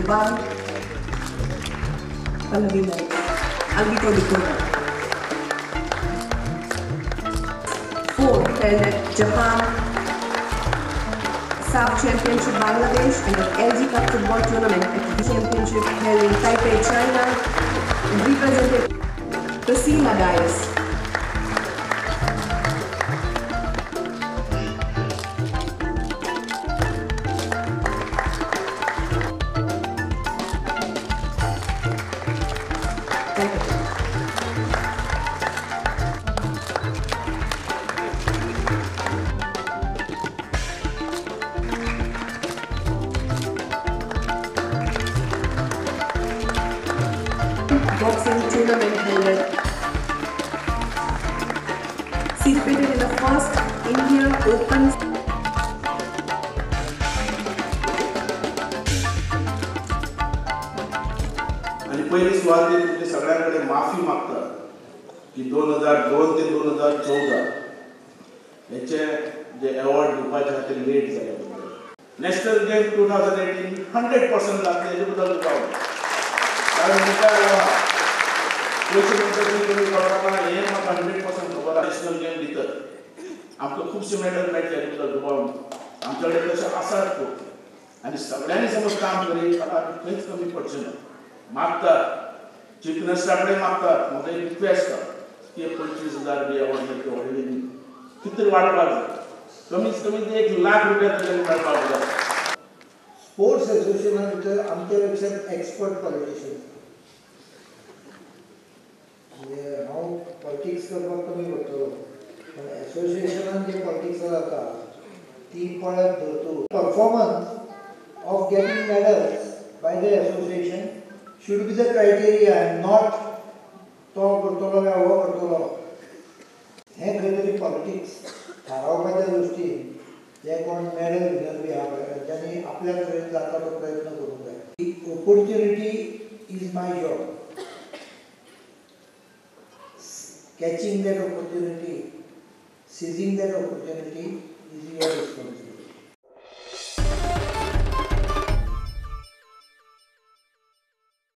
Dubai, Pallavi Naik, Alvito Dakota. 4 held at Japan, SAF Championship Bangladesh, and the LG Cup football tournament at the Championship held in Taipei, China, and represented Priscilla Dias. Boxing tournament held at situated in the first India Open. आणि पहिली सुरुवातीला तुम्ही सगळ्यांकडे माफी मागता की 2002 ते 2014 याचे जे अवॉर्ड दिवपाचे ते लेट झाले. नॅशनल गेम 2018 100% लागते याच्याबद्दल दुखावलं कारण नॅशनल गेम दितात आमकां खुबशे मेडल मेळटले हेजे बद्दल आमच्याकडे तशें आसात खूब आनी सगळ्यांनी समज काम करीत आतां खंयच कमी पडचें ना. मागतात चीफ मिनिस्टरा कडेन मागतात म्हाका एक रिक्वेस्ट की 25,000 बी अवॉर्ड मेळटले व्हडली कितें तरी वाडपाक जाय कमीत कमी 1 लाख रुपया तरी मेळपाक जाय. स्पोर्ट्स एसोसिएशना भितर आमचे पेक्षा एक्सपर्ट पॉलिटिशियन म्हणजे हांव पॉलिटिक्स करपाक कमी पडटलो पण एसोसिएशनान जे पॉलिटिक्स जाता ती पळत धरतू performance of getting medals by the association should be the criteria and not तो करतलो काय हो करतलो हें खंय तरी पॉलिटिक्स थारावपाच्या दृश्टीन जे कोण मेडल विनर बी आहा पळय तांच्यांनी आपल्या तरेन जाता तो प्रयत्न करूंक जाय. Opportunity is my job. Catching that opportunity, seizing that opportunity is your responsibility.